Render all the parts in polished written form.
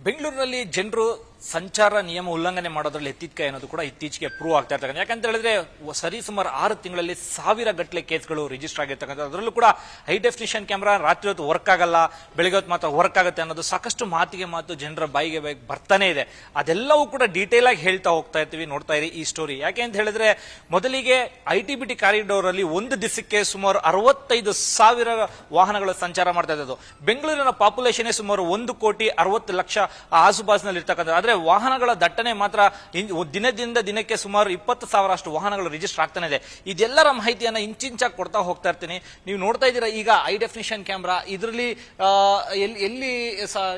ಬೆಂಗಳೂರಿನಲ್ಲಿ ಜನರು ಸಂಚಾರ ನಿಯಮ ಉಲ್ಲಂಘನೆ ಮಾಡೋದ್ರಲ್ಲಿ ಎತ್ತಿದ್ಕೆ ಅನ್ನೋದು ಕೂಡ ಇತ್ತೀಚೆಗೆ ಪ್ರೂವ್ ಆಗ್ತಾ ಇರ್ತಕ್ಕಂಥ. ಯಾಕಂತ ಹೇಳಿದ್ರೆ ಸರಿಸುಮಾರು 6 ತಿಂಗಳಲ್ಲಿ 1000 ಗಟ್ಟಲೆ ಕೇಸ್ಗಳು ರಿಜಿಸ್ಟರ್ ಆಗಿರ್ತಕ್ಕಂಥ. ಅದರಲ್ಲೂ ಕೂಡ ಹೈ ಡೆಫಿನಿಷನ್ ಕ್ಯಾಮ್ರಾ ರಾತ್ರಿ ಹೊತ್ತು ವರ್ಕ್ ಆಗಲ್ಲ, ಬೆಳಗ್ಗೆ ಹೊತ್ತು ಮಾತ್ರ ವರ್ಕ್ ಆಗುತ್ತೆ ಅನ್ನೋದು ಸಾಕಷ್ಟು ಮಾತಿಗೆ ಮಾತು ಜನರ ಬಾಯಿಗೆ ಬರ್ತಾನೆ ಇದೆ. ಅದೆಲ್ಲವೂ ಕೂಡ ಡೀಟೇಲ್ ಆಗಿ ಹೇಳ್ತಾ ಹೋಗ್ತಾ ಇರ್ತೀವಿ. ನೋಡ್ತಾ ಇರಿ ಈ ಸ್ಟೋರಿ. ಯಾಕೆ ಅಂತ ಹೇಳಿದ್ರೆ ಮೊದಲಿಗೆ ITBT ಕಾರಿಡಾರ್ ಅಲ್ಲಿ ಒಂದು ದಿವಸಕ್ಕೆ ಸುಮಾರು 65,000 ವಾಹನಗಳು ಸಂಚಾರ ಮಾಡ್ತಾ ಇದ್ದು. ಬೆಂಗಳೂರಿನ ಪಾಪ್ಯುಲೇಷನ್ ಸುಮಾರು 1,60,00,000 ಆಸುಪಾಸಿನಲ್ಲಿ ಇರ್ತಕ್ಕಂಥ. ಆದ್ರೆ ವಾಹನಗಳ ದಟ್ಟಣೆ ಮಾತ್ರ ದಿನದಿಂದ ದಿನಕ್ಕೆ ಸುಮಾರು 20,000 ಅಷ್ಟು ವಾಹನಗಳು ರಿಜಿಸ್ಟರ್ ಆಗ್ತಾನೆ ಇದೆ. ಇದೆಲ್ಲರ ಮಾಹಿತಿಯನ್ನ ಇಂಚಿಂಚಾಗಿ ಕೊಡ್ತಾ ಹೋಗ್ತಾ ಇರ್ತೀನಿ. ನೀವು ನೋಡ್ತಾ ಇದ್ದೀರಾ ಈಗ ಹೈ ಡೆಫಿನಿಷನ್ ಕ್ಯಾಮ್ರಾ. ಇದರಲ್ಲಿ ಎಲ್ಲಿ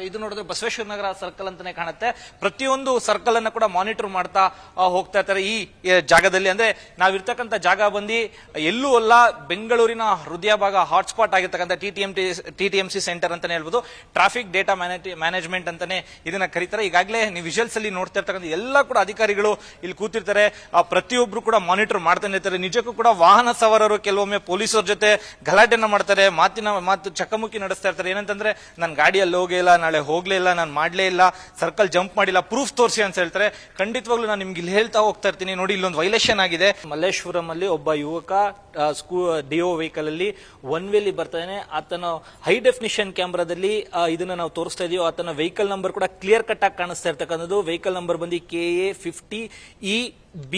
ಇದು ನೋಡಿದ್ರೆ ಬಸವೇಶ್ವರ ನಗರ ಸರ್ಕಲ್ ಅಂತಾನೆ ಕಾಣುತ್ತೆ. ಪ್ರತಿಯೊಂದು ಸರ್ಕಲ್ ಅನ್ನ ಕೂಡ ಮಾನಿಟರ್ ಮಾಡ್ತಾ ಹೋಗ್ತಾ ಇರ್ತಾರೆ. ಈ ಜಾಗದಲ್ಲಿ ಅಂದ್ರೆ ನಾವಿರ್ತಕ್ಕಂಥ ಜಾಗ ಬಂದು ಎಲ್ಲೂ ಅಲ್ಲ, ಬೆಂಗಳೂರಿನ ಹೃದಯ ಭಾಗ ಹಾಟ್ಸ್ಪಾಟ್ ಆಗಿರ್ತಕ್ಕಂಥ TTMC ಸೆಂಟರ್ ಅಂತಾನೆ ಹೇಳ್ಬೋದು. ಟ್ರಾಫಿಕ್ ಡೇಟಾ ಮ್ಯಾನೇಜ್ಮೆಂಟ್ ಅಂತಾನೆ ಇದನ್ನ ಕರೀತಾರೆ. ಈಗಾಗಲೇ ನೀವು ವಿಜುವಲ್ಸ್ ಅಲ್ಲಿ ನೋಡ್ತಾ ಇರ್ತಕ್ಕಂಥ ಎಲ್ಲ ಕೂಡ ಅಧಿಕಾರಿಗಳು ಇಲ್ಲಿ ಕೂತಿರ್ತಾರೆ. ಪ್ರತಿಯೊಬ್ರು ಕೂಡ ಮಾನಿಟರ್ ಮಾಡ್ತಾನೆ ಇರ್ತಾರೆ. ನಿಜಕ್ಕೂ ಕೂಡ ವಾಹನ ಸವಾರರು ಕೆಲವೊಮ್ಮೆ ಪೊಲೀಸರ ಜೊತೆ ಗಲಾಟೆನ ಮಾಡ್ತಾರೆ, ಮಾತು ಚಕಮಕಿ ನಡೆಸ್ತಾ ಇರ್ತಾರೆ. ಏನಂತಂದ್ರೆ ನನ್ನ ಗಾಡಿಯಲ್ಲಿ ಹೋಗೇ ಇಲ್ಲ, ನಾಳೆ ಹೋಗ್ಲೇ ಇಲ್ಲ, ನಾನು ಮಾಡ್ಲೇ ಇಲ್ಲ, ಸರ್ಕಲ್ ಜಂಪ್ ಮಾಡಿಲ್ಲ, ಪ್ರೂಫ್ ತೋರಿಸಿ ಅಂತ ಹೇಳ್ತಾರೆ. ಖಂಡಿತವಾಗ್ಲೂ ನಾನು ನಿಮ್ಗೆ ಇಲ್ಲಿ ಹೇಳ್ತಾ ಹೋಗ್ತಾ ಇರ್ತೀನಿ. ನೋಡಿ, ಇಲ್ಲೊಂದು ವೈಲೇಷನ್ ಆಗಿದೆ. ಮಲ್ಲೇಶ್ವರಂ ಅಲ್ಲಿ ಒಬ್ಬ ಯುವಕ ಡಿಒ ವೆಹಿಕಲ್ ಅಲ್ಲಿ ಒನ್ ವೇಲಿ ಬರ್ತಾನೆ. ಆತನ ಹೈ ಡೆಫಿನಿಷನ್ ಕ್ಯಾಮ್ರಾದಲ್ಲಿ ಇದನ್ನ ನಾವು ತೋರಿಸ್ತಾ ಇದೀವಿ. ಆತನ ವೆಹಿಕಲ್ ನಂಬರ್ ಕೂಡ ಕ್ಲಿಯರ್ ಕಟ್ ಆಗಿ ಕಾಣಿಸ್ತಾ ಇರ್ತಕ್ಕಂಥದ್ದು. ವೆಹಿಕಲ್ ನಂಬರ್ ಬಂದು KA 50EB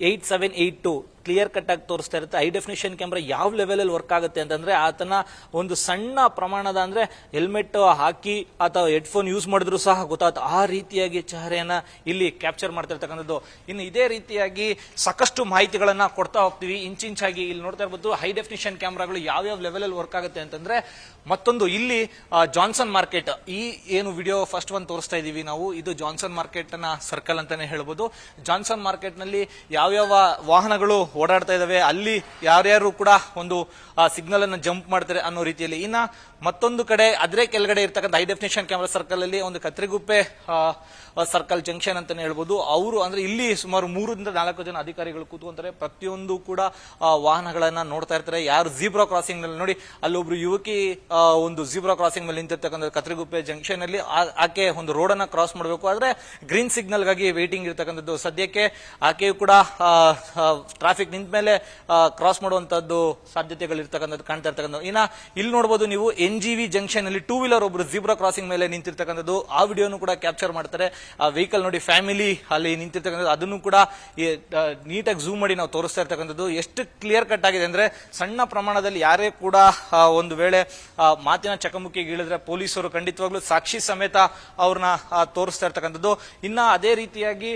8782 ಕ್ಲಿಯರ್ ಕಟ್ ಆಗಿ ತೋರಿಸ್ತಾ ಇರುತ್ತೆ. ಹೈ ಡೆಫಿನಿಷನ್ ಕ್ಯಾಮ್ರಾ ಯಾವ ಲೆವೆಲ್ ಅಲ್ಲಿ ವರ್ಕ್ ಆಗುತ್ತೆ ಅಂತಂದ್ರೆ ಆತನ ಒಂದು ಸಣ್ಣ ಪ್ರಮಾಣದ ಅಂದ್ರೆ ಹೆಲ್ಮೆಟ್ ಹಾಕಿ ಅಥವಾ ಹೆಡ್ಫೋನ್ ಯೂಸ್ ಮಾಡಿದ್ರು ಸಹ ಗೊತ್ತಾಗುತ್ತೆ. ಆ ರೀತಿಯಾಗಿ ಚಹರೆಯನ್ನ ಇಲ್ಲಿ ಕ್ಯಾಪ್ಚರ್ ಮಾಡ್ತಾ ಇರ್ತಕ್ಕಂಥದ್ದು. ಇನ್ನು ಇದೇ ರೀತಿಯಾಗಿ ಸಾಕಷ್ಟು ಮಾಹಿತಿಗಳನ್ನ ಕೊಡ್ತಾ ಹೋಗ್ತೀವಿ ಇಂಚಿಂಚಾಗಿ. ಇಲ್ಲಿ ನೋಡ್ತಾ ಇರ್ಬೋದು ಹೈ ಡೆಫಿನಿಷನ್ ಕ್ಯಾಮ್ರಾಗಳು ಯಾವ ಲೆವೆಲ್ ಅಲ್ಲಿ ವರ್ಕ್ ಆಗುತ್ತೆ ಅಂತಂದ್ರೆ ಮತ್ತೊಂದು ಇಲ್ಲಿ ಜಾನ್ಸನ್ ಮಾರ್ಕೆಟ್, ಈ ಏನು ವಿಡಿಯೋ ಫಸ್ಟ್ ಒಂದು ತೋರಿಸ್ತಾ ಇದೀವಿ ನಾವು, ಇದು ಜಾನ್ಸನ್ ಮಾರ್ಕೆಟ್ ನ ಸರ್ಕಲ್ ಅಂತಾನೆ ಹೇಳ್ಬೋದು. ಜಾನ್ಸನ್ ಮಾರ್ಕೆಟ್ ನಲ್ಲಿ ಯಾವ್ಯಾವ ವಾಹನಗಳು ಓಡಾಡ್ತಾ ಇದಾವೆ, ಅಲ್ಲಿ ಯಾರ್ಯಾರು ಕೂಡ ಒಂದು ಸಿಗ್ನಲ್ ಅನ್ನು ಜಂಪ್ ಮಾಡ್ತಾರೆ ಅನ್ನೋ ರೀತಿಯಲ್ಲಿ. ಇನ್ನ ಮತ್ತೊಂದು ಕಡೆ ಅದ್ರೆ ಕೆಳಗಡೆ ಇರ್ತಕ್ಕಂಥ ಹೈ ಡೆಫಿನಿಷನ್ ಕ್ಯಾಮ್ರಾ ಸರ್ಕಲ್ ಅಲ್ಲಿ ಒಂದು ಕತ್ರಿಗುಪ್ಪೆ ಸರ್ಕಲ್ ಜಂಕ್ಷನ್ ಅಂತಾನೆ ಹೇಳ್ಬೋದು. ಅವರು ಅಂದ್ರೆ ಇಲ್ಲಿ ಸುಮಾರು 3-4 ಜನ ಅಧಿಕಾರಿಗಳು ಕೂತ್ಕೊಂತಾರೆ. ಪ್ರತಿಯೊಂದು ಕೂಡ ವಾಹನಗಳನ್ನ ನೋಡ್ತಾ ಇರ್ತಾರೆ. ಯಾರು ಜೀಬ್ರಾ ಕ್ರಾಸಿಂಗ್ ನಲ್ಲಿ ನೋಡಿ, ಅಲ್ಲೊಬ್ರು ಯುವಕಿ ಒಂದು ಜೀಬ್ರಾ ಕ್ರಾಸಿಂಗ್ ಮೇಲೆ ನಿಂತಿರ್ತಕ್ಕಂಥ ಕತ್ರಿಗುಪ್ಪೆ ಜಂಕ್ಷನ್ ಅಲ್ಲಿ ಆಕೆ ಒಂದು ರೋಡ್ ಅನ್ನ ಕ್ರಾಸ್ ಮಾಡಬೇಕು. ಆದ್ರೆ ಗ್ರೀನ್ ಸಿಗ್ನಲ್ ಗಾಗಿ ವೇಟಿಂಗ್ ಇರ್ತಕ್ಕಂಥದ್ದು. ಸದ್ಯಕ್ಕೆ ಆಕೆಯು ಕೂಡ ಟ್ರಾಫಿಕ್ ನಿಂತ ಮೇಲೆ ಕ್ರಾಸ್ ಮಾಡುವಂತದ್ದು ಸಾಧ್ಯತೆಗಳು ಇರ್ತಕ್ಕಂಥದ್ದು ಕಾಣ್ತಾ ಇರ್ತಕ್ಕಂಥದ್ದು. ಇನ್ನ ಇಲ್ಲಿ ನೋಡಬಹುದು ನೀವು NGV ಜಂಕ್ಷನ್ ಅಲ್ಲಿ 2 ವೀಲರ್ ಒಬ್ರು ಜೀಬ್ರಾ ಕ್ರಾಸಿಂಗ್ ಮೇಲೆ ನಿಂತಿರ್ತಕ್ಕಂಥದ್ದು. ಆ ವಿಡಿಯೋನು ಕೂಡ ಕ್ಯಾಪ್ಚರ್ ಮಾಡ್ತಾರೆ. ಆ ವೆಹಿಕಲ್ ನೋಡಿ, ಫ್ಯಾಮಿಲಿ ಅಲ್ಲಿ ನಿಂತಿರ್ತಕ್ಕಂಥದ್ದು. ಅದನ್ನು ಕೂಡ ನೀಟಾಗಿ ಝೂಮ್ ಮಾಡಿ ನಾವು ತೋರಿಸ್ತಾ ಇರ್ತಕ್ಕಂಥದ್ದು. ಎಷ್ಟು ಕ್ಲಿಯರ್ ಕಟ್ ಆಗಿದೆ ಅಂದ್ರೆ ಸಣ್ಣ ಪ್ರಮಾಣದಲ್ಲಿ ಯಾರೇ ಕೂಡ ಒಂದು ವೇಳೆ ಮಾತಿನ ಚಕಮಕಿಗೆ ಇಳಿದ್ರೆ ಪೊಲೀಸರು ಖಂಡಿತವಾಗ್ಲೂ ಸಾಕ್ಷಿ ಸಮೇತ ಅವ್ರನ್ನ ತೋರಿಸ್ತಾ ಇರ್ತಕ್ಕಂಥದ್ದು. ಇನ್ನ ಅದೇ ರೀತಿಯಾಗಿ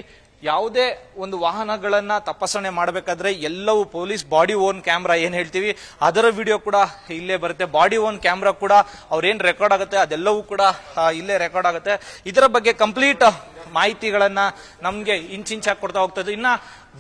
ಯಾವುದೇ ಒಂದು ವಾಹನಗಳನ್ನ ತಪಾಸಣೆ ಮಾಡಬೇಕಾದ್ರೆ ಎಲ್ಲವೂ ಪೊಲೀಸ್ ಬಾಡಿ ಓನ್ ಕ್ಯಾಮ್ರಾ ಏನ್ ಹೇಳ್ತೀವಿ ಅದರ ವಿಡಿಯೋ ಕೂಡ ಇಲ್ಲೇ ಬರುತ್ತೆ. ಬಾಡಿ ಓನ್ ಕ್ಯಾಮ್ರಾ ಕೂಡ ಅವ್ರೇನ್ ರೆಕಾರ್ಡ್ ಆಗುತ್ತೆ ಅದೆಲ್ಲವೂ ಕೂಡ ಇಲ್ಲೇ ರೆಕಾರ್ಡ್ ಆಗುತ್ತೆ. ಇದರ ಬಗ್ಗೆ ಕಂಪ್ಲೀಟ್ ಮಾಹಿತಿಗಳನ್ನ ನಮ್ಗೆ ಇಂಚಿಂಚಾಗಿ ಕೊಡ್ತಾ ಹೋಗ್ತದೆ. ಇನ್ನ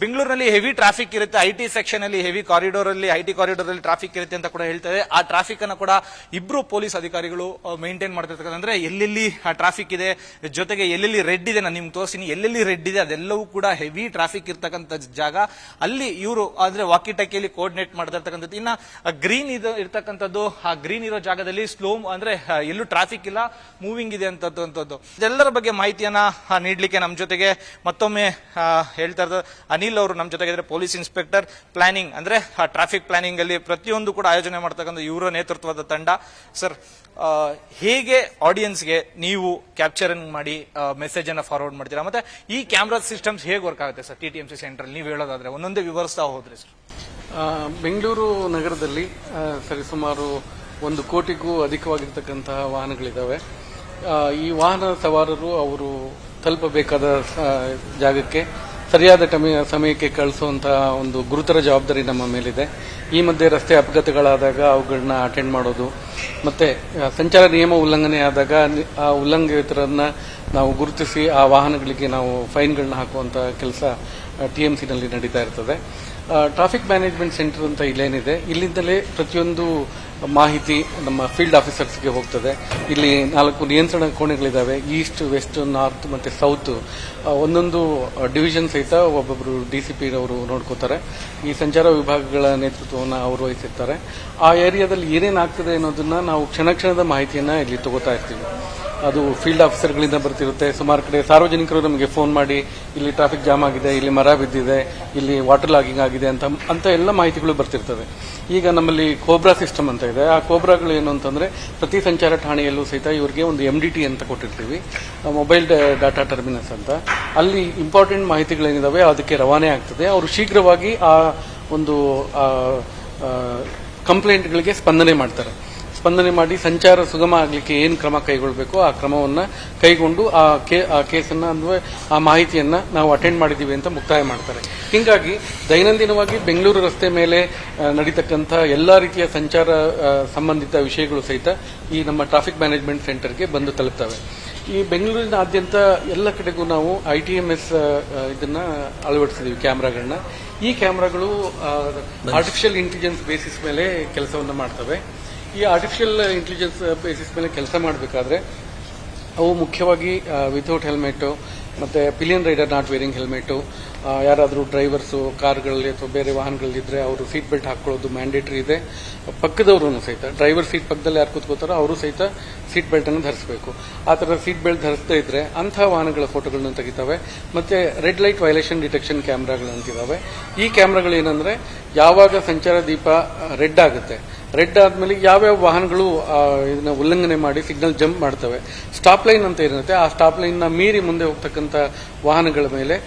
ಬೆಂಗಳೂರಿನಲ್ಲಿ ಹೆವಿ ಟ್ರಾಫಿಕ್ ಇರುತ್ತೆ. IT ಸೆಕ್ಷನ್ ಅಲ್ಲಿ ಹೆವಿ ಕಾರಿಡಾರ್ ಅಲ್ಲಿ IT ಕಾರಿಡಾರ್ ಅಲ್ಲಿ ಟ್ರಾಫಿಕ್ ಇರುತ್ತೆ ಅಂತ ಕೂಡ ಹೇಳ್ತಾರೆ. ಆ ಟ್ರಾಫಿಕ್ ಅನ್ನ ಕೂಡ ಇಬ್ರು ಪೊಲೀಸ್ ಅಧಿಕಾರಿಗಳು ಮೇಂಟೈನ್ ಮಾಡ್ತಿರ್ತಕ್ಕಂಥ. ಅಂದ್ರೆ ಎಲ್ಲೆಲ್ಲಿ ಟ್ರಾಫಿಕ್ ಇದೆ, ಜೊತೆಗೆ ಎಲ್ಲೆಲ್ಲಿ ರೆಡ್ ಇದೆ, ನಾನು ನಿಮ್ಗೆ ತೋರಿಸ್ತೀನಿ ಎಲ್ಲೆಲ್ಲಿ ರೆಡ್ ಇದೆ ಅದೆಲ್ಲವೂ ಕೂಡ ಹೆವಿ ಟ್ರಾಫಿಕ್ ಇರ್ತಕ್ಕಂಥ ಜಾಗ. ಅಲ್ಲಿ ಇವರು ಅಂದ್ರೆ ವಾಕಿ ಟಕಿಯಲ್ಲಿ ಕೋಆರ್ಡಿನೇಟ್ ಮಾಡ್ತಾ ಇರ್ತಕ್ಕಂಥದ್ದು. ಇನ್ನ ಗ್ರೀನ್ ಇರ್ತಕ್ಕಂಥದ್ದು, ಆ ಗ್ರೀನ್ ಇರೋ ಜಾಗದಲ್ಲಿ ಸ್ಲೋ ಅಂದ್ರೆ ಎಲ್ಲೂ ಟ್ರಾಫಿಕ್ ಇಲ್ಲ, ಮೂವಿಂಗ್ ಇದೆ ಅಂತದ್ದು. ಇದೆಲ್ಲರ ಬಗ್ಗೆ ಮಾಹಿತಿಯನ್ನ ನೀಡ್ಲಿಕ್ಕೆ ನಮ್ಮ ಜೊತೆಗೆ ಮತ್ತೊಮ್ಮೆ ಹೇಳ್ತಾ ಇದ್ದಾರೆ ಅನಿಲ್ ಅವರು ನಮ್ಮ ಜೊತೆಗೆ. ಪೊಲೀಸ್ ಇನ್ಸ್ಪೆಕ್ಟರ್ ಪ್ಲಾನಿಂಗ್ ಅಂದ್ರೆ ಟ್ರಾಫಿಕ್ ಪ್ಲಾನಿಂಗ್ ಅಲ್ಲಿ ಪ್ರತಿಯೊಂದು ಕೂಡ ಆಯೋಜನೆ ಮಾಡ್ತಕ್ಕಂಥ ಇವರ ನೇತೃತ್ವದ ತಂಡ. ಸರ್, ಹೇಗೆ ಆಡಿಯನ್ಸ್ಗೆ ನೀವು ಕ್ಯಾಪ್ಚರಿಂಗ್ ಮಾಡಿ ಮೆಸೇಜ್ ಅನ್ನ ಫಾರ್ವರ್ಡ್ ಮಾಡ್ತೀರಾ, ಮತ್ತೆ ಈ ಕ್ಯಾಮ್ರಾ ಸಿಸ್ಟಮ್ಸ್ ಹೇಗೆ ವರ್ಕ್ ಆಗುತ್ತೆ ಸರ್ TTMC ಸೆಂಟರ್ ನೀವು ಹೇಳೋದಾದ್ರೆ ಒಂದೊಂದೇ ವಿವರಿಸ್ತಾ ಹೋದ್ರಿ ಸರ್? ಬೆಂಗಳೂರು ನಗರದಲ್ಲಿ ಸರಿಸುಮಾರು 1 ಕೋಟಿಗೂ ಅಧಿಕವಾಗಿರ್ತಕ್ಕಂತಹ ವಾಹನಗಳಿದ್ದಾವೆ. ಈ ವಾಹನ ಸವಾರರು ಅವರು ತಲುಪಬೇಕಾದ ಜಾಗಕ್ಕೆ ಸರಿಯಾದ ಸಮಯಕ್ಕೆ ಕಳಿಸುವಂತಹ ಒಂದು ಗುರುತರ ಜವಾಬ್ದಾರಿ ನಮ್ಮ ಮೇಲಿದೆ. ಈ ಮಧ್ಯೆ ರಸ್ತೆ ಅಪಘಾತಗಳಾದಾಗ ಅವುಗಳನ್ನ ಅಟೆಂಡ್ ಮಾಡೋದು, ಮತ್ತೆ ಸಂಚಾರ ನಿಯಮ ಉಲ್ಲಂಘನೆ ಆದಾಗ ಆ ಉಲ್ಲಂಘಿತರನ್ನ ನಾವು ಗುರುತಿಸಿ ಆ ವಾಹನಗಳಿಗೆ ನಾವು ಫೈನ್ಗಳನ್ನ ಹಾಕುವಂತ ಕೆಲಸ TMCನಲ್ಲಿ ನಡೀತಾ ಇರ್ತದೆ. ಟ್ರಾಫಿಕ್ ಮ್ಯಾನೇಜ್ಮೆಂಟ್ ಸೆಂಟರ್ ಅಂತ ಇಲ್ಲೇನಿದೆ, ಇಲ್ಲಿಂದಲೇ ಪ್ರತಿಯೊಂದು ಮಾಹಿತಿ ನಮ್ಮ ಫೀಲ್ಡ್ ಆಫೀಸರ್ಸ್ಗೆ ಹೋಗ್ತದೆ. ಇಲ್ಲಿ 4 ನಿಯಂತ್ರಣ ಕೋಣೆಗಳಿದ್ದಾವೆ, ಈಸ್ಟ್, ವೆಸ್ಟ್, ನಾರ್ತ್ ಮತ್ತೆ ಸೌತ್. ಒಂದೊಂದು ಡಿವಿಷನ್ ಸಹಿತ ಒಬ್ಬೊಬ್ಬರು DCP ರವರು ನೋಡ್ಕೋತಾರೆ. ಈ ಸಂಚಾರ ವಿಭಾಗಗಳ ನೇತೃತ್ವವನ್ನು ಅವರು ವಹಿಸಿರ್ತಾರೆ. ಆ ಏರಿಯಾದಲ್ಲಿ ಏನೇನಾಗ್ತದೆ ಅನ್ನೋದನ್ನ ನಾವು ಕ್ಷಣದ ಮಾಹಿತಿಯನ್ನ ಇಲ್ಲಿ ತಗೋತಾ ಇರ್ತೀವಿ. ಅದು ಫೀಲ್ಡ್ ಆಫೀಸರ್ಗಳಿಂದ ಬರ್ತಿರುತ್ತೆ. ಸುಮಾರು ಕಡೆ ಸಾರ್ವಜನಿಕರು ನಮಗೆ ಫೋನ್ ಮಾಡಿ ಇಲ್ಲಿ ಟ್ರಾಫಿಕ್ ಜಾಮ್ ಆಗಿದೆ, ಇಲ್ಲಿ ಮರ ಬಿದ್ದಿದೆ, ಇಲ್ಲಿ ವಾಟರ್ ಲಾಗಿಂಗ್ ಆಗಿದೆ ಅಂತ ಎಲ್ಲ ಮಾಹಿತಿಗಳು ಬರ್ತಿರ್ತವೆ. ಈಗ ನಮ್ಮಲ್ಲಿ ಕೋಬ್ರಾ ಸಿಸ್ಟಮ್ ಅಂತ ಇದೆ. ಆ ಕೋಬ್ರಾಗಳು ಏನು ಅಂತಂದ್ರೆ ಪ್ರತಿ ಸಂಚಾರ ಠಾಣೆಯಲ್ಲೂ ಸಹಿತ ಇವರಿಗೆ ಒಂದು MDT ಅಂತ ಕೊಟ್ಟಿರ್ತೀವಿ, ಮೊಬೈಲ್ ಡಾಟಾ ಟರ್ಮಿನಲ್ಸ್ ಅಂತ. ಅಲ್ಲಿ ಇಂಪಾರ್ಟೆಂಟ್ ಮಾಹಿತಿಗಳೇನಿದಾವೆ ಅದಕ್ಕೆ ರವಾನೆ ಆಗ್ತದೆ. ಅವರು ಶೀಘ್ರವಾಗಿ ಆ ಒಂದು ಕಂಪ್ಲೇಂಟ್ಗಳಿಗೆ ಸ್ಪಂದನೆ ಮಾಡ್ತಾರೆ. ಸ್ಪಂದನೆ ಮಾಡಿ ಸಂಚಾರ ಸುಗಮ ಆಗಲಿಕ್ಕೆ ಏನು ಕ್ರಮ ಕೈಗೊಳ್ಳಬೇಕು ಆ ಕ್ರಮವನ್ನು ಕೈಗೊಂಡು ಆ ಕೇಸನ್ನ ಅಂದ್ರೆ ಆ ಮಾಹಿತಿಯನ್ನ ನಾವು ಅಟೆಂಡ್ ಮಾಡಿದ್ದೀವಿ ಅಂತ ಮುಕ್ತಾಯ ಮಾಡ್ತಾರೆ. ಹೀಗಾಗಿ ದೈನಂದಿನವಾಗಿ ಬೆಂಗಳೂರು ರಸ್ತೆ ಮೇಲೆ ನಡೀತಕ್ಕಂಥ ಎಲ್ಲಾ ರೀತಿಯ ಸಂಚಾರ ಸಂಬಂಧಿತ ವಿಷಯಗಳು ಸಹಿತ ಈ ನಮ್ಮ ಟ್ರಾಫಿಕ್ ಮ್ಯಾನೇಜ್ಮೆಂಟ್ ಸೆಂಟರ್ಗೆ ಬಂದು ತಲುಪ್ತವೆ. ಈ ಬೆಂಗಳೂರಿನಾದ್ಯಂತ ಎಲ್ಲ ಕಡೆಗೂ ನಾವು ITMS ಇದನ್ನ ಅಳವಡಿಸಿದೀವಿ, ಕ್ಯಾಮ್ರಾಗಳನ್ನ. ಈ ಕ್ಯಾಮ್ರಾಗಳು ಆರ್ಟಿಫಿಷಿಯಲ್ ಇಂಟೆಲಿಜೆನ್ಸ್ ಬೇಸಿಸ್ ಮೇಲೆ ಕೆಲಸವನ್ನ ಮಾಡ್ತವೆ. ಈ ಆರ್ಟಿಫಿಷಿಯಲ್ ಇಂಟೆಲಿಜೆನ್ಸ್ ಬೇಸಿಸ್ ಮೇಲೆ ಕೆಲಸ ಮಾಡಬೇಕಾದ್ರೆ ಅವು ಮುಖ್ಯವಾಗಿ ವಿತೌಟ್ ಹೆಲ್ಮೆಟ್ ಮತ್ತೆ pillion rider not wearing helmet, ಯಾರಾದರೂ ಡ್ರೈವರ್ಸು ಕಾರ್ಗಳಲ್ಲಿ ಅಥವಾ ಬೇರೆ ವಾಹನಗಳಲ್ಲಿದ್ರೆ ಅವರು ಸೀಟ್ ಬೆಲ್ಟ್ ಹಾಕೊಳ್ಳೋದು ಮ್ಯಾಂಡೇಟರಿ ಇದೆ. ಪಕ್ಕದವರು ಸಹಿತ ಡ್ರೈವರ್ ಸೀಟ್ ಪಕ್ಕದಲ್ಲಿ ಯಾರು ಕೂತ್ಕೋತಾರೋ ಅವರು ಸಹಿತ ಸೀಟ್ ಬೆಲ್ಟ್ ಅನ್ನು ಧರಿಸಬೇಕು. ಆ ಥರ ಸೀಟ್ ಬೆಲ್ಟ್ ಧರಿಸದೇ ಇದ್ರೆ ಅಂತಹ ವಾಹನಗಳ ಫೋಟೋಗಳನ್ನ ತೆಗಿತವೆ. ಮತ್ತೆ ರೆಡ್ ಲೈಟ್ ವೈಲೇಷನ್ ಡಿಟೆಕ್ಷನ್ ಕ್ಯಾಮ್ರಾಗಳು ಅಂತಿದಾವೆ. ಈ ಕ್ಯಾಮ್ರಾಗಳು ಏನಂದ್ರೆ ಯಾವಾಗ ಸಂಚಾರ ದೀಪ ರೆಡ್ ಆಗುತ್ತೆ, ರೆಡ್ ಆದ್ಮೇಲೆ ಯಾವ್ಯಾವ ವಾಹನಗಳು ಇದನ್ನ ಉಲ್ಲಂಘನೆ ಮಾಡಿ ಸಿಗ್ನಲ್ ಜಂಪ್ ಮಾಡ್ತವೆ, ಸ್ಟಾಪ್ ಲೈನ್ ಅಂತ ಇರುತ್ತೆ, ಆ ಸ್ಟಾಪ್ ಲೈನ್ ನ ಮೀರಿ ಮುಂದೆ ಹೋಗ್ತಕ್ಕಂಥ ವಾಹನಗಳ ಮೇಲೆ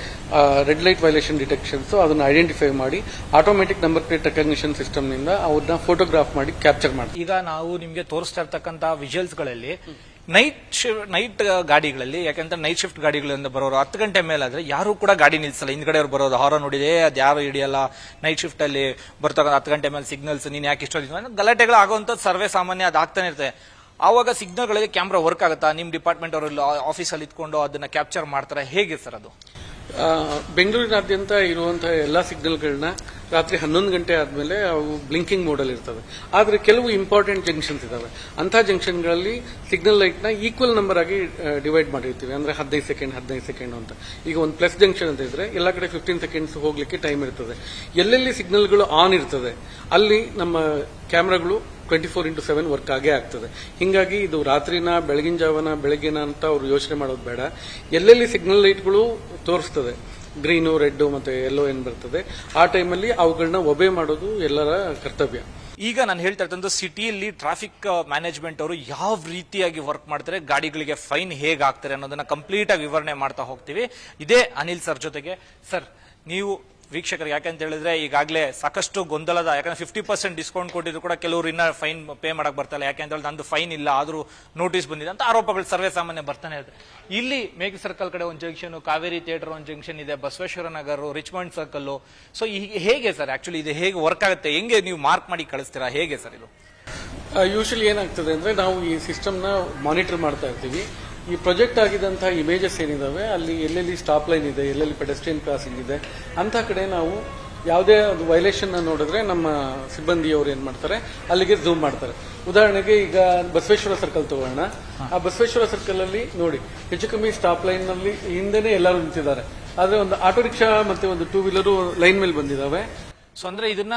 ರೆಡ್ ಲೈಟ್ ವೈಲೇಷನ್ ಡಿಟೆಕ್ಷನ್ಸ್ ಅದನ್ನ ಐಡೆಂಟಿಫೈ ಮಾಡಿ automatic number plate recognition system ನಿಂದ ಅವ್ರನ್ನ ಫೋಟೋಗ್ರಾಫ್ ಮಾಡಿ ಕ್ಯಾಪ್ಚರ್ ಮಾಡಿ. ಈಗ ನಾವು ನಿಮ್ಗೆ ತೋರಿಸ್ತಾ ಇರ್ತಕ್ಕಂಥ ವಿಜುವಲ್ಸ್ ಗಳಲ್ಲಿ ನೈಟ್ ಗಾಡಿಗಳಲ್ಲಿ, ಯಾಕಂದ್ರೆ ನೈಟ್ ಶಿಫ್ಟ್ ಗಾಡಿಗಳಿಂದ ಬರೋರು 10 ಗಂಟೆ ಮೇಲಾದ್ರೆ ಯಾರು ಕೂಡ ಗಾಡಿ ನಿಲ್ಸಲ್ಲ. ಹಿಂದ್ಗಡೆ ಅವ್ರು ಬರೋದು ಹಾರನ್ ನೋಡಿದೆ ಅದು ಯಾರು ಹಿಡಿಯಲ್ಲ. ನೈಟ್ ಶಿಫ್ಟ್ ಅಲ್ಲಿ ಬರ್ತಕ್ಕಂಥ 10 ಗಂಟೆ ಮೇಲೆ ಸಿಗ್ನಲ್ಸ್ ನೀನ್ ಯಾಕೆ ಇಷ್ಟೊಂದು ಗಲಾಟೆಗಳು ಆಗುವಂಥದ್ದು ಸರ್ವೇ ಸಾಮಾನ್ಯ, ಅದು ಆಗ್ತಾನೆ ಇರ್ತದೆ. ಆವಾಗ ಸಿಗ್ನಲ್ಗಳಿಗೆ ಕ್ಯಾಮ್ರಾ ವರ್ಕ್ ಆಗುತ್ತಾ? ನಿಮ್ ಡಿಪಾರ್ಟ್ಮೆಂಟ್ ಅವರು ಆಫೀಸಲ್ಲಿ ಇಟ್ಕೊಂಡು ಅದನ್ನ ಕ್ಯಾಪ್ಚರ್ ಮಾಡ್ತಾರೆ, ಹೇಗೆ ಸರ್ ಅದು? ಬೆಂಗಳೂರಿನಾದ್ಯಂತ ಇರುವಂತಹ ಎಲ್ಲಾ ಸಿಗ್ನಲ್ಗಳನ್ನ ರಾತ್ರಿ 11 ಗಂಟೆ ಆದ್ಮೇಲೆ ಅವು ಬ್ಲಿಂಕಿಂಗ್ ಮೋಡಲ್ಲಿ ಇರ್ತವೆ. ಆದ್ರೆ ಕೆಲವು ಇಂಪಾರ್ಟೆಂಟ್ ಜಂಕ್ಷನ್ಸ್ ಇದಾವೆ. ಅಂತಹ ಜಂಕ್ಷನ್ಗಳಲ್ಲಿ ಸಿಗ್ನಲ್ ಲೈಟ್ ನ ಈಕ್ವಲ್ ನಂಬರ್ ಆಗಿ ಡಿವೈಡ್ ಮಾಡಿರ್ತೀವಿ. ಅಂದ್ರೆ 15 ಸೆಕೆಂಡ್ ಅಂತ. ಈಗ ಒಂದು ಪ್ಲಸ್ ಜಂಕ್ಷನ್ ಅಂತ ಇದ್ರೆ ಎಲ್ಲ ಕಡೆ 15 ಸೆಕೆಂಡ್ಸ್ ಹೋಗ್ಲಿಕ್ಕೆ ಟೈಮ್ ಇರ್ತದೆ. ಎಲ್ಲೆಲ್ಲಿ ಸಿಗ್ನಲ್ಗಳು ಆನ್ ಇರ್ತದೆ ಅಲ್ಲಿ ನಮ್ಮ ಕ್ಯಾಮ್ರಾಗಳು 24x7 ವರ್ಕ್ ಆಗೇ ಆಗ್ತದೆ. ಹಿಂಗಾಗಿ ಇದು ರಾತ್ರಿನ, ಬೆಳಗಿನ ಜಾವನ, ಬೆಳಗ್ಗೆನ ಅಂತ ಅವ್ರು ಯೋಚನೆ ಮಾಡೋದು ಬೇಡ. ಎಲ್ಲೆಲ್ಲಿ ಸಿಗ್ನಲ್ ಲೈಟ್ಗಳು ತೋರಿಸ್ತದೆ, ಗ್ರೀನು, ರೆಡ್ ಮತ್ತೆ ಯೆಲ್ಲೋ ಏನ್ ಬರ್ತದೆ, ಆ ಟೈಮಲ್ಲಿ ಅವುಗಳನ್ನ ಒಬೆ ಮಾಡೋದು ಎಲ್ಲರ ಕರ್ತವ್ಯ. ಈಗ ನಾನು ಹೇಳ್ತಾ ಇರ್ತಂದು ಸಿಟಿಯಲ್ಲಿ ಟ್ರಾಫಿಕ್ ಮ್ಯಾನೇಜ್ಮೆಂಟ್ ಅವರು ಯಾವ ರೀತಿಯಾಗಿ ವರ್ಕ್ ಮಾಡ್ತಾರೆ, ಗಾಡಿಗಳಿಗೆ ಫೈನ್ ಹೇಗೆ ಹಾಕ್ತಾರೆ ಅನ್ನೋದನ್ನ ಕಂಪ್ಲೀಟ್ ಆಗಿ ವಿವರಣೆ ಮಾಡ್ತಾ ಹೋಗ್ತೀವಿ. ಇದೇ ಅನಿಲ್ ಸರ್ ಜೊತೆಗೆ. ಸರ್, ನೀವು ವೀಕ್ಷಕರಿಗೆ ಯಾಕಂತ ಹೇಳಿದ್ರೆ ಈಗಾಗಲೇ ಸಾಕಷ್ಟು ಗೊಂದಲದ, ಯಾಕಂದ್ರೆ 50% ಡಿಸ್ಕೌಂಟ್ ಕೊಟ್ಟಿದ್ರು ಕೂಡ ಕೆಲವರು ಇನ್ನ ಫೈನ್ ಪೇ ಮಾಡಕ್ ಬರ್ತಾರೆ. ಯಾಕಂತ ಹೇಳಿದ್ರೆ ನಂದು ಫೈನ್ ಇಲ್ಲ ಆದ್ರೂ ನೋಟಿಸ್ ಬಂದಿದೆ ಅಂತ ಆರೋಪಗಳು ಸರ್ವೇ ಸಾಮಾನ್ಯ ಬರ್ತಾನೆ ಇರುತ್ತೆ. ಇಲ್ಲಿ ಮೇಘ ಸರ್ಕಲ್ ಕಡೆ ಒಂದು ಜಂಕ್ಷನ್, ಕಾವೇರಿ ಥಿಯೇಟರ್ ಒಂದು ಜಂಕ್ಷನ್ ಇದೆ, Basaveshwara Nagar, Richmond circle. So ಹೇಗೆ ಸರ್ ಆಕ್ಚುಲಿ ಇದು ಹೇಗೆ ವರ್ಕ್ ಆಗುತ್ತೆ, ಹೆಂಗೆ ನೀವು ಮಾರ್ಕ್ ಮಾಡಿ ಕಳಿಸ್ತೀರಾ, ಹೇಗೆ ಸರ್ ಇದು? ಯೂಶಲಿ ಏನಾಗ್ತದೆ ಅಂದ್ರೆ ನಾವು ಈ ಸಿಸ್ಟಮ್ ನ ಮಾನಿಟರ್ ಮಾಡ್ತಾ ಇರ್ತೀವಿ. ಈ ಪ್ರೊಜೆಕ್ಟ್ ಆಗಿದಂತಹ ಇಮೇಜಸ್ ಏನಿದಾವೆ ಅಲ್ಲಿ ಎಲ್ಲೆಲ್ಲಿ ಸ್ಟಾಪ್ ಲೈನ್ ಇದೆ, ಎಲ್ಲೆಲ್ಲಿ ಪೆಡೆಸ್ಟ್ರಿಯನ್ ಕ್ರಾಸಿಂಗ್ ಇದೆ ಅಂತ ಕಡೆ ನಾವು ಯಾವುದೇ ಒಂದು ವೈಲೇಷನ್ ನೋಡಿದ್ರೆ ನಮ್ಮ ಸಿಬ್ಬಂದಿಯವರು ಏನ್ ಮಾಡ್ತಾರೆ ಅಲ್ಲಿಗೆ ಝೂಮ್ ಮಾಡ್ತಾರೆ. ಉದಾಹರಣೆಗೆ ಈಗ ಬಸವೇಶ್ವರ ಸರ್ಕಲ್ ತಗೋಣ. ಆ ಬಸವೇಶ್ವರ ಸರ್ಕಲ್ ಅಲ್ಲಿ ನೋಡಿ ಹೆಚ್ಚು ಕಮ್ಮಿ ಸ್ಟಾಪ್ ಲೈನ್ ನಲ್ಲಿ ಹಿಂದೆನೆ ಎಲ್ಲರೂ ನಿಂತಿದ್ದಾರೆ. ಆದ್ರೆ ಒಂದು ಆಟೋ ರಿಕ್ಷಾ ಮತ್ತೆ ಒಂದು 2 ವೀಲರ್ ಲೈನ್ ಮೇಲೆ ಬಂದಿದ್ದಾವೆ. ಸೊ ಅಂದ್ರೆ ಇದನ್ನ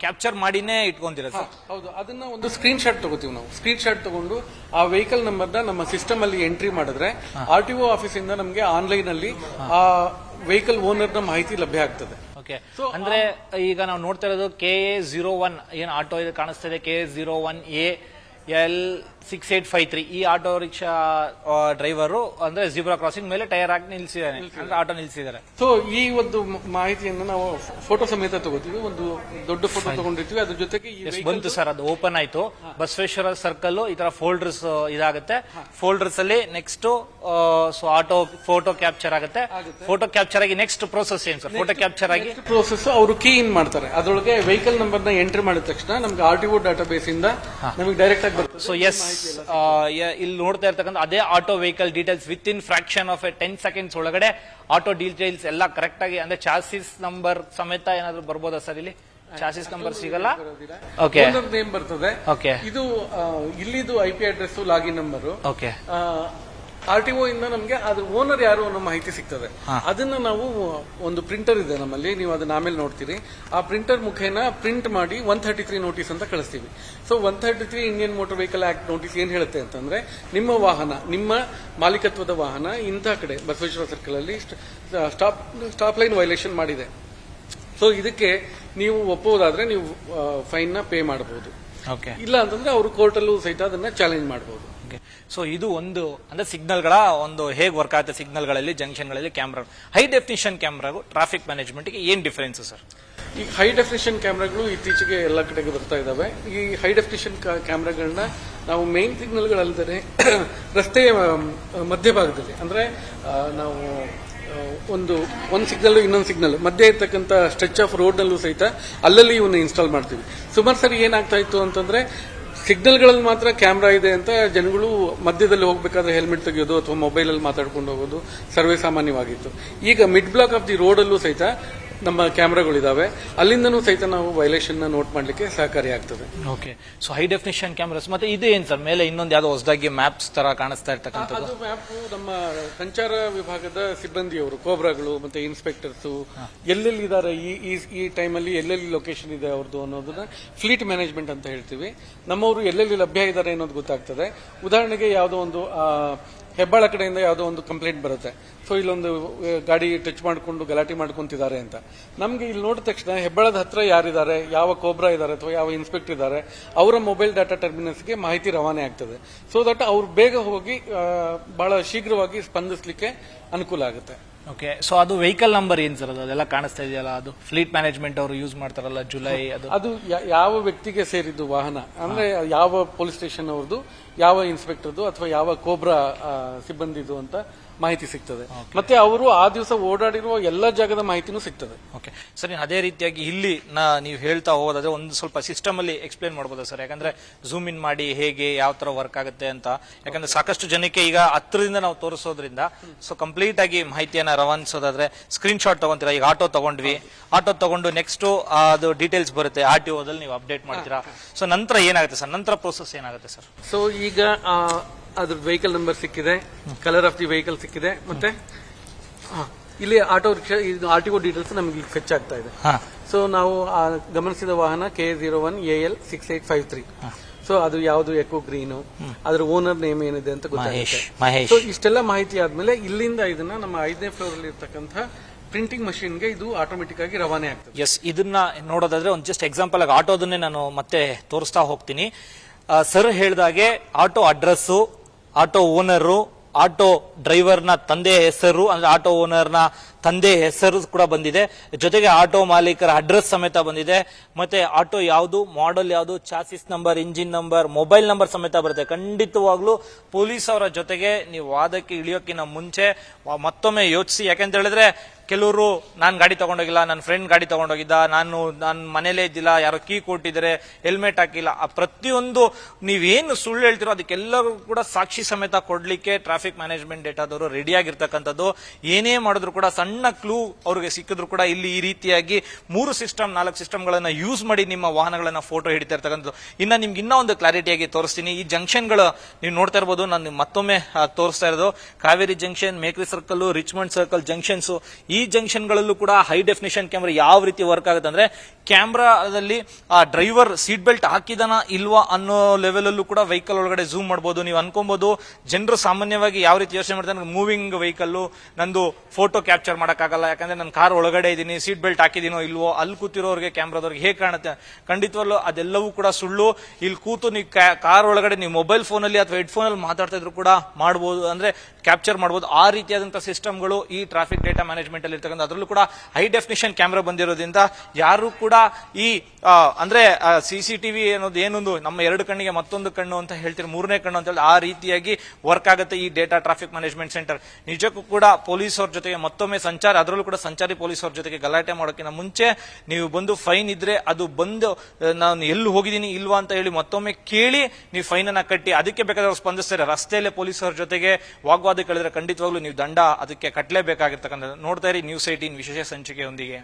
ಕ್ಯಾಪ್ಚರ್ ಮಾಡಿನೇ ಇಟ್ಕೊಂತೀರಾ ಸರ್? ಹೌದು, ಅದನ್ನ ಒಂದು ಸ್ಕ್ರೀನ್ ಶಾಟ್ ತಗೋತೀವಿ ನಾವು. ಸ್ಕ್ರೀನ್ ಶಾಟ್ ತಗೊಂಡು ಆ ವೆಹಿಕಲ್ ನಂಬರ್ನ ನಮ್ಮ ಸಿಸ್ಟಮ್ ಅಲ್ಲಿ ಎಂಟ್ರಿ ಮಾಡಿದ್ರೆ RTO ಆಫೀಸ್ ಇಂದ ನಮಗೆ ಆನ್ಲೈನ್ ಅಲ್ಲಿ ಆ ವೆಹಿಕಲ್ ಓನರ್ ನ ಮಾಹಿತಿ ಲಭ್ಯ ಆಗ್ತದೆ. ಓಕೆ, ಅಂದ್ರೆ ಈಗ ನಾವು ನೋಡ್ತಾ ಇರೋದು KA01 ಏನ್ ಆಟೋ ಇದು ಕಾಣಿಸ್ತಾ ಇದೆ, KA01A L6853 ಈ ಆಟೋ ರಿಕ್ಷಾ ಡ್ರೈವರು ಅಂದ್ರೆ ಜಿಬ್ರಾ ಕ್ರಾಸಿಂಗ್ ಮೇಲೆ ಟೈರ್ ಹಾಕಿ ನಿಲ್ಸಿದ್ದಾನೆ, ಅಂದ್ರೆ ಆಟೋ ನಿಲ್ಸಿದ್ದಾರೆ. ಸೊ ಈ ಒಂದು ಮಾಹಿತಿಯನ್ನು ನಾವು ಫೋಟೋ ಸಮೇತ ತಗೋತೀವಿ. ಒಂದು ದೊಡ್ಡ ಫೋಟೋ ತಗೊಂಡಿರ್ತೀವಿ. ಅದ್ರ ಜೊತೆಗೆ ಬಂತು ಸರ್, ಅದು ಓಪನ್ ಆಯ್ತು. ಬಸವೇಶ್ವರ ಸರ್ಕಲ್ ಈ ತರ ಫೋಲ್ಡರ್ಸ್ ಇದಾಗುತ್ತೆ. ಫೋಲ್ಡರ್ಸ್ ಅಲ್ಲಿ next so auto photo capture ಆಗುತ್ತೆ. ಫೋಟೋ ಕ್ಯಾಪ್ಚರ್ ಆಗಿ ನೆಕ್ಸ್ಟ್ ಪ್ರೋಸೆಸ್ ಏನ್ ಸರ್? ಫೋಟೋ ಕ್ಯಾಪ್ಚರ್ ಆಗಿ ಪ್ರೋಸೆಸ್ ಅವರು ಕೀ ಇನ್ ಮಾಡ್ತಾರೆ. ಅದರೊಳಗೆ ವೆಹಿಕಲ್ ನಂಬರ್ ನ ಎಂಟ್ರಿ ಮಾಡಿದ ತಕ್ಷಣ ನಮ್ಗೆ RTO ಡಾಟಾ ಬೇಸ್ ಇಂದ ನಮಗೆ ಡೈರೆಕ್ಟ್ ಆಗಿ ಬರ್ತದೆ. ಸೊ ಎಸ್, ಇಲ್ಲಿ ನೋಡ್ತಾ ಇರ್ತಕ್ಕಂಥ ಅದೇ auto vehicle details with in fraction of 10 seconds ಒಳಗಡೆ ಆಟೋ ಡೀಟೇಲ್ಸ್ ಎಲ್ಲ ಕರೆಕ್ಟ್ ಆಗಿ, ಅಂದ್ರೆ ಚಾಸಿಸ್ ನಂಬರ್ ಸಮೇತ ಏನಾದ್ರು ಬರ್ಬೋದಾ ಸರ್? ಇಲ್ಲಿ ಚಾಸಿಸ್ ನಂಬರ್ ಸಿಗಲ್ಲ. ಓಕೆ, ನೇಮ್ ಬರ್ತದೆ. ಓಕೆ, ಇದು ಇಲ್ಲಿದು IP address, login number. Okay, RTO ಇಂದ ನಮಗೆ ಅದ್ರ ಓನರ್ ಯಾರು ಅನ್ನೋ ಮಾಹಿತಿ ಸಿಗ್ತದೆ. ಅದನ್ನ ನಾವು ಒಂದು ಪ್ರಿಂಟರ್ ಇದೆ ನಮ್ಮಲ್ಲಿ, ನೀವು ಅದನ್ನ ಆಮೇಲೆ ನೋಡ್ತೀರಿ. ಆ ಪ್ರಿಂಟರ್ ಮುಖೇನ ಪ್ರಿಂಟ್ ಮಾಡಿ 133 ನೋಟಿಸ್ ಅಂತ ಕಳಿಸ್ತೀವಿ. So 133 Indian motor vehicle act notice ಏನ್ ಹೇಳುತ್ತೆ ಅಂತಂದ್ರೆ, ನಿಮ್ಮ ವಾಹನ, ನಿಮ್ಮ ಮಾಲೀಕತ್ವದ ವಾಹನ ಇಂಥ ಕಡೆ ಬಸವೇಶ್ವರ ಸರ್ಕಲ್ ಅಲ್ಲಿ ಸ್ಟಾಪ್ ಲೈನ್ ವೈಲೇಷನ್ ಮಾಡಿದೆ. ಸೊ ಇದಕ್ಕೆ ನೀವು ಒಪ್ಪುವುದಾದ್ರೆ ನೀವು ಫೈನ್ ನ ಪೇ ಮಾಡಬಹುದು. ಇಲ್ಲ ಅಂತಂದ್ರೆ ಅವರು ಕೋರ್ಟಲ್ಲೂ ಸಹಿತ ಅದನ್ನ ಚಾಲೆಂಜ್ ಮಾಡಬಹುದು. ಸೊ ಇದು ಒಂದು ಅಂದ್ರೆ ಸಿಗ್ನಲ್ಗಳ ಒಂದು ಹೇಗೆ ವರ್ಕ್ ಆಗುತ್ತೆ, ಸಿಗ್ನಲ್ಗಳಲ್ಲಿ ಜಂಕ್ಷನ್ಗಳಲ್ಲಿ ಕ್ಯಾಮ್ರಾ, ಹೈ ಡೆಫಿನಿಷನ್ ಕ್ಯಾಮ್ರಾಗೂ ಟ್ರಾಫಿಕ್ ಮ್ಯಾನೇಜ್ಮೆಂಟ್ಗೆ ಏನ್ ಡಿಫರೆನ್ಸ್ ಸರ್? ಈ ಹೈ ಡೆಫಿನಿಷನ್ ಕ್ಯಾಮ್ರಾಗಳು ಇತ್ತೀಚೆಗೆ ಎಲ್ಲ ಕಡೆಗೆ ಬರ್ತಾ ಇದಾವೆ. ಈ ಹೈ ಡೆಫಿನಿಷನ್ ಕ್ಯಾಮ್ರಾಗಳನ್ನ ನಾವು ಮೇನ್ ಸಿಗ್ನಲ್ಗಳಲ್ಲದೆ ರಸ್ತೆಯ ಮಧ್ಯಭಾಗದಲ್ಲಿ, ಅಂದ್ರೆ ನಾವು ಒಂದು ಸಿಗ್ನಲ್ ಇನ್ನೊಂದು ಸಿಗ್ನಲ್ ಮಧ್ಯೆ ಇರ್ತಕ್ಕಂಥ ಸ್ಟ್ರೆಚ್ ಆಫ್ ರೋಡ್ ನಲ್ಲೂ ಸಹಿತ ಅಲ್ಲಲ್ಲಿ ಇವನ್ನ ಇನ್ಸ್ಟಾಲ್ ಮಾಡ್ತೀವಿ. ಸುಮಾರು ಸರಿ ಏನಾಗ್ತಾ ಇತ್ತು ಅಂತಂದ್ರೆ, ಸಿಗ್ನಲ್ಗಳಲ್ಲಿ ಮಾತ್ರ ಕ್ಯಾಮ್ರಾ ಇದೆ ಅಂತ ಜನಗಳು ಮಧ್ಯದಲ್ಲಿ ಹೋಗಬೇಕಾದ್ರೆ ಹೆಲ್ಮೆಟ್ ತೆಗೆಯೋದು ಅಥವಾ ಮೊಬೈಲ್ ಅಲ್ಲಿ ಮಾತಾಡ್ಕೊಂಡು ಹೋಗೋದು ಸರ್ವೇ ಸಾಮಾನ್ಯವಾಗಿತ್ತು. ಈಗ mid block of the road ಅಲ್ಲೂ ಸಹಿತ ನಮ್ಮ ಕ್ಯಾಮ್ರಾಗಳಿದಾವೆ. ಅಲ್ಲಿಂದನೂ ಸಹಿತ ನಾವು ವೈಲೇಷನ್ ನ ನೋಟ್ ಮಾಡ್ಲಿಕ್ಕೆ ಸಹಕಾರಿಯಾಗ್ತದೆ. Okay, so high definition cameras. ಮತ್ತೆ ಇದು ಏನ್ ಸರ್, ಮೇಲೆ ಇನ್ನೊಂದು ಯಾವ್ದೋ ಹೊಸದಾಗಿ ಮ್ಯಾಪ್ಸ್ ತರ ಕಾಣಿಸ್ತಾ ಇರ್ತಕ್ಕಂಥದ್ದು? ಅದು ಮ್ಯಾಪ್ ನಮ್ಮ ಸಂಚಾರ ವಿಭಾಗದ ಸಿಬ್ಬಂದಿಯವರು, ಕೋಬ್ರಾಗಳು ಮತ್ತೆ ಇನ್ಸ್ಪೆಕ್ಟರ್ಸ್ ಎಲ್ಲೆಲ್ಲಿದ್ದಾರೆ ಈ ಟೈಮಲ್ಲಿ ಎಲ್ಲೆಲ್ಲಿ ಲೊಕೇಶನ್ ಇದೆ ಅವ್ರದ್ದು ಅನ್ನೋದನ್ನ ಫ್ಲೀಟ್ ಮ್ಯಾನೇಜ್ಮೆಂಟ್ ಅಂತ ಹೇಳ್ತೀವಿ. ನಮ್ಮವರು ಎಲ್ಲೆಲ್ಲಿ ಲಭ್ಯ ಇದ್ದಾರೆ ಅನ್ನೋದು ಗೊತ್ತಾಗ್ತದೆ. ಉದಾಹರಣೆಗೆ ಯಾವುದೋ ಒಂದು ಹೆಬ್ಬಾಳ ಕಡೆಯಿಂದ ಯಾವುದೋ ಒಂದು ಕಂಪ್ಲೇಂಟ್ ಬರುತ್ತೆ. ಸೊ ಇಲ್ಲೊಂದು ಗಾಡಿ ಟಚ್ ಮಾಡಿಕೊಂಡು ಗಲಾಟೆ ಮಾಡ್ಕೊಂತಿದ್ದಾರೆ ಅಂತ. ನಮ್ಗೆ ಇಲ್ಲಿ ನೋಡಿದ ತಕ್ಷಣ ಹೆಬ್ಬಾಳದ ಹತ್ರ ಯಾರಿದ್ದಾರೆ, ಯಾವ ಕೋಬ್ರಾ ಇದ್ದಾರೆ ಅಥವಾ ಯಾವ ಇನ್ಸ್ಪೆಕ್ಟರ್ ಇದ್ದಾರೆ, ಅವರ ಮೊಬೈಲ್ ಡಾಟಾ ಟರ್ಮಿನಲ್ಸ್ಗೆ ಮಾಹಿತಿ ರವಾನೆ ಆಗ್ತದೆ. ಸೊ ದಟ್ ಅವ್ರು ಬೇಗ ಹೋಗಿ ಬಹಳ ಶೀಘ್ರವಾಗಿ ಸ್ಪಂದಿಸಲಿಕ್ಕೆ ಅನುಕೂಲ ಆಗುತ್ತೆ. ಓಕೆ, ಸೊ ಅದು ವೆಹಿಕಲ್ ನಂಬರ್ ಏನ್ ಸರ್? ಅದೆಲ್ಲ ಕಾಣಿಸ್ತಾ ಇದೆಯಲ್ಲ, ಅದು ಫ್ಲೀಟ್ ಮ್ಯಾನೇಜ್ಮೆಂಟ್ ಅವರು ಯೂಸ್ ಮಾಡ್ತಾರಲ್ಲ, ಜುಲೈ ಅದು ಯಾವ ವ್ಯಕ್ತಿಗೆ ಸೇರಿದ್ದು ವಾಹನ, ಅಂದ್ರೆ ಯಾವ ಪೊಲೀಸ್ ಸ್ಟೇಷನ್ ಅವ್ರದ್ದು, ಯಾವ ಇನ್ಸ್ಪೆಕ್ಟರ್ದು ಅಥವಾ ಯಾವ ಕೋಬ್ರಾ ಸಿಬ್ಬಂದಿದು ಅಂತ ಮಾಹಿತಿ ಸಿಗ್ತದೆ. ಮತ್ತೆ ಅವರು ಆ ದಿವಸ ಓಡಾಡಿರುವ ಎಲ್ಲ ಜಾಗದ ಮಾಹಿತಿನೂ ಸಿಗ್ತದೆ. ಓಕೆ ಸರ್, ಅದೇ ರೀತಿಯಾಗಿ ಇಲ್ಲಿ ನೀವು ಹೇಳ್ತಾ ಹೋಗೋದಾದ್ರೆ ಒಂದು ಸ್ವಲ್ಪ ಸಿಸ್ಟಮ್ ಅಲ್ಲಿ ಎಕ್ಸ್ಪ್ಲೇನ್ ಮಾಡಬಹುದಾ ಸರ್? ಯಾಕಂದ್ರೆ ಝೂಮ್ ಇನ್ ಮಾಡಿ ಹೇಗೆ ಯಾವ ತರ ವರ್ಕ್ ಆಗುತ್ತೆ ಅಂತ. ಯಾಕಂದ್ರೆ ಸಾಕಷ್ಟು ಜನಕ್ಕೆ ಈಗ ಹತ್ರದಿಂದ ನಾವು ತೋರಿಸೋದ್ರಿಂದ ಸೊ ಕಂಪ್ಲೀಟ್ ಆಗಿ ಮಾಹಿತಿಯನ್ನ ರವಾನಿಸೋದಾದ್ರೆ ಸ್ಕ್ರೀನ್ ಶಾಟ್ ತಗೊಂತೀರಾ. ಈಗ ಆಟೋ ತಗೊಂಡ್ವಿ, ಆಟೋ ತಗೊಂಡು ನೆಕ್ಸ್ಟ್ ಅದು ಡೀಟೇಲ್ಸ್ ಬರುತ್ತೆ, RTO ದಲ್ಲಿ ನೀವು ಅಪ್ಡೇಟ್ ಮಾಡ್ತೀರಾ. ಸೊ ನಂತರ ಏನಾಗುತ್ತೆ ಸರ್, ನಂತರ ಪ್ರೋಸೆಸ್ ಏನಾಗುತ್ತೆ ಸರ್? ಸೊ ಈಗ ಅದ್ರ ವೆಹಿಕಲ್ ನಂಬರ್ ಸಿಕ್ಕಿದೆ, ಕಲರ್ ಆಫ್ ದಿ ವೆಹಿಕಲ್ ಸಿಕ್ಕಿದೆ, ಮತ್ತೆ ಇಲ್ಲಿ ಆಟೋ ರಿಕ್ಷಾ RTO ಡೀಟೇಲ್ಸ್ ನಮಗೆ ಫೆಚ್ ಆಗ್ತಾ ಇದೆ. ಸೊ ನಾವು ಗಮನಿಸಿದ ವಾಹನ KA01AL 6853. ಸೊ ಅದು ಯಾವುದು ಎಕೋ ಗ್ರೀನು, ಅದ್ರ ಓನರ್ ನೇಮ್ ಏನಿದೆ ಅಂತ ಗೊತ್ತಾಗುತ್ತೆ. ಸೊ ಇಷ್ಟೆಲ್ಲ ಮಾಹಿತಿ ಆದ್ಮೇಲೆ ಇಲ್ಲಿಂದ ಇದನ್ನ ನಮ್ಮ 5ನೇ ಫ್ಲೋರ್ ಅಲ್ಲಿ ಇರ್ತಕ್ಕಂಥ ಪ್ರಿಂಟಿಂಗ್ ಮಷೀನ್ಗೆ ಇದು ಆಟೋಮೆಟಿಕ್ ಆಗಿ ರವಾನೆ ಆಗ್ತದೆ. ಎಸ್, ಇದನ್ನ ನೋಡೋದಾದ್ರೆ ಒಂದು ಜಸ್ಟ್ ಎಕ್ಸಾಂಪಲ್ ಆಗಿ ಆಟೋದನ್ನೇ ನಾನು ಮತ್ತೆ ತೋರಿಸ್ತಾ ಹೋಗ್ತೀನಿ. ಸರ್ ಹೇಳಿದಾಗೆ auto address, auto owner, auto ಡ್ರೈವರ್ನ ತಂದೆ ಹೆಸರು ಅಂದ್ರೆ ಆಟೋ ಓನರ್ನ ತಂದೆ ಹೆಸರು ಕೂಡ ಬಂದಿದೆ, ಜೊತೆಗೆ ಆಟೋ ಮಾಲೀಕರ ಅಡ್ರೆಸ್ ಸಮೇತ ಬಂದಿದೆ, ಮತ್ತೆ ಆಟೋ ಯಾವುದು, ಮಾಡೆಲ್ ಯಾವುದು, chassis number, engine number, mobile number ಸಮೇತ ಬರುತ್ತೆ. ಖಂಡಿತವಾಗ್ಲೂ ಪೊಲೀಸ್ ಅವರ ಜೊತೆಗೆ ನೀವು ವಾದಕ್ಕೆ ಇಳಿಯೋಕ್ಕಿಂತ ಮುಂಚೆ ಮತ್ತೊಮ್ಮೆ ಯೋಚಿಸಿ. ಯಾಕೆಂತ ಹೇಳಿದ್ರೆ ಕೆಲವರು ನಾನು ಗಾಡಿ ತಗೊಂಡೋಗಿಲ್ಲ, ನನ್ನ ಫ್ರೆಂಡ್ ಗಾಡಿ ತಗೊಂಡೋಗಿದ್ದ, ನಾನು ಮನೇಲೇ ಇದ್ದಿಲ್ಲ, ಯಾರೋ ಕೀ ಕೊಟ್ಟಿದ್ದಾರೆ, ಹೆಲ್ಮೆಟ್ ಹಾಕಿಲ್ಲ, ಆ ಪ್ರತಿಯೊಂದು ನೀವೇನು ಸುಳ್ಳು ಹೇಳ್ತಿರೋ ಅದಕ್ಕೆಲ್ಲರೂ ಕೂಡ ಸಾಕ್ಷಿ ಸಮೇತ ಕೊಡ್ಲಿಕ್ಕೆ ಟ್ರಾಫಿಕ್ ಮ್ಯಾನೇಜ್ಮೆಂಟ್ ಡೇಟಾದವರು ರೆಡಿ ಆಗಿರ್ತಕ್ಕಂಥದ್ದು. ಏನೇ ಮಾಡಿದ್ರು ಕೂಡ ಸಣ್ಣ ಕ್ಲೂ ಅವ್ರಿಗೆ ಸಿಕ್ಕಿದ್ರು ಕೂಡ ಇಲ್ಲಿ ಈ ರೀತಿಯಾಗಿ 3 ಸಿಸ್ಟಮ್ 4 ಸಿಸ್ಟಮ್ಗಳನ್ನ ಯೂಸ್ ಮಾಡಿ ನಿಮ್ಮ ವಾಹನಗಳನ್ನ ಫೋಟೋ ಹಿಡಿತಾ ಇರ್ತಕ್ಕಂಥದ್ದು. ಇನ್ನ ನಿಮ್ಗೆ ಇನ್ನೂ ಒಂದು ಕ್ಲಾರಿಟಿಯಾಗಿ ತೋರಿಸ್ತೀನಿ. ಈ ಜಂಕ್ಷನ್ಗಳು ನೀವು ನೋಡ್ತಾ ಇರ್ಬೋದು, ನಾನು ಮತ್ತೊಮ್ಮೆ ತೋರಿಸ್ತಾ ಇರೋದು Kaveri junction, Mekhri circle, Richmond circle junctions. ಈ ಜಂಕ್ಷನ್ಗಳಲ್ಲೂ ಕೂಡ ಹೈ ಡೆಫಿನಿಷನ್ ಕ್ಯಾಮ್ರಾ ಯಾವ ರೀತಿ ವರ್ಕ್ ಆಗುತ್ತೆ ಅಂದ್ರೆ, ಕ್ಯಾಮ್ರಾದಲ್ಲಿ ಆ ಡ್ರೈವರ್ ಸೀಟ್ ಬೆಲ್ಟ್ ಹಾಕಿದಾನ ಇಲ್ವಾ ಅನ್ನೋ ಲೆವೆಲ್ ಅಲ್ಲೂ ಕೂಡ ವೆಹಿಕಲ್ ಒಳಗಡೆ ಝೂಮ್ ಮಾಡಬಹುದು. ನೀವು ಅನ್ಕೊಬಹುದು ಜನರು ಸಾಮಾನ್ಯವಾಗಿ ಯಾವ ರೀತಿ ಯೋಚನೆ ಮಾಡ್ತಾರೆ, ಮೂವಿಂಗ್ ವೆಹಿಕಲ್ ನಂದು ಫೋಟೋ ಕ್ಯಾಪ್ಚರ್ ಮಾಡಕ್ಕಾಗಲ್ಲ, ಯಾಕಂದ್ರೆ ನಾನು ಕಾರ್ ಒಳಗಡೆ ಇದ್ದೀನಿ, ಸೀಟ್ ಬೆಲ್ಟ್ ಹಾಕಿದೀನೋ ಇಲ್ವೋ, ಅಲ್ಲಿ ಕೂತಿರೋರಿಗೆ ಕ್ಯಾಮ್ರಾದವ್ರಿಗೆ ಹೇಗೆ ಕಾಣುತ್ತೆ? ಖಂಡಿತವಲ್ಲೂ ಅದೆಲ್ಲವೂ ಕೂಡ ಸುಳ್ಳು. ಇಲ್ಲಿ ಕೂತು ನೀವು ಕಾರ್ ಒಳಗಡೆ ನೀವು ಮೊಬೈಲ್ ಫೋನ್ ಅಲ್ಲಿ ಅಥವಾ ಹೆಡ್ ಫೋನ್ ಅಲ್ಲಿ ಮಾತಾಡ್ತಾ ಇದ್ರು ಕೂಡ ಮಾಡಬಹುದು, ಅಂದ್ರೆ ಕ್ಯಾಪ್ಚರ್ ಮಾಡಬಹುದು. ಆ ರೀತಿಯಾದಂತಹ ಸಿಸ್ಟಮ್ಗಳು ಈ ಟ್ರಾಫಿಕ್ ಡೇಟಾ ಮ್ಯಾನೇಜ್ಮೆಂಟ್ ಅಲ್ಲಿ ಇರ್ತಕ್ಕಂಥ, ಅದರಲ್ಲೂ ಕೂಡ ಹೈ ಡೆಫಿನಿಷನ್ ಕ್ಯಾಮ್ರಾ ಬಂದಿರೋದ್ರಿಂದ ಯಾರು ಕೂಡ ಈ ಅಂದ್ರೆ CCTV ಅನ್ನೋದು ಏನೊಂದು ನಮ್ಮ 2 ಕಣ್ಣಿಗೆ ಮತ್ತೊಂದು ಕಣ್ಣು ಅಂತ ಹೇಳ್ತೀರಿ, 3ನೇ ಕಣ್ಣು ಅಂತ ಹೇಳಿ ಆ ರೀತಿಯಾಗಿ ವರ್ಕ್ ಆಗುತ್ತೆ ಈ ಡೇಟಾ ಟ್ರಾಫಿಕ್ ಮ್ಯಾನೇಜ್ಮೆಂಟ್ ಸೆಂಟರ್. ನಿಜಕ್ಕೂ ಕೂಡ ಪೊಲೀಸ್ ಅವ್ರ ಜೊತೆಗೆ ಮತ್ತೊಮ್ಮೆ ಅದರಲ್ಲೂ ಕೂಡ ಸಂಚಾರಿ ಪೊಲೀಸ್ ಅವ್ರ ಜೊತೆಗೆ ಗಲಾಟೆ ಮಾಡೋಕ್ಕಿಂತ ಮುಂಚೆ ನೀವು ಬಂದು ಫೈನ್ ಇದ್ರೆ ಅದು ಬಂದು ನಾನು ಎಲ್ಲಿ ಹೋಗಿದ್ದೀನಿ ಇಲ್ವಾ ಅಂತ ಹೇಳಿ ಮತ್ತೊಮ್ಮೆ ಕೇಳಿ ನೀವು ಫೈನ್ ಅನ್ನ ಕಟ್ಟಿ ಅದಕ್ಕೆ ಬೇಕಾದ್ರೆ ಸ್ಪಂದಿಸ್ತಾರೆ. ರಸ್ತೆಯಲ್ಲೇ ಪೊಲೀಸ್ ಅವ್ರ ಜೊತೆಗೆ ವಾಗ್ವಾದ ಕೇಳಿದ್ರೆ ಖಂಡಿತವಾಗ್ಲೂ ನೀವು ದಂಡ ಅದಕ್ಕೆ ಕಟ್ಟಲೇಬೇಕಾಗಿರ್ತಕ್ಕಂಥ. ನೋಡ್ತಾ ಇರಿ News 18 ವಿಶೇಷ ಸಂಚಿಕೆಯೊಂದಿಗೆ.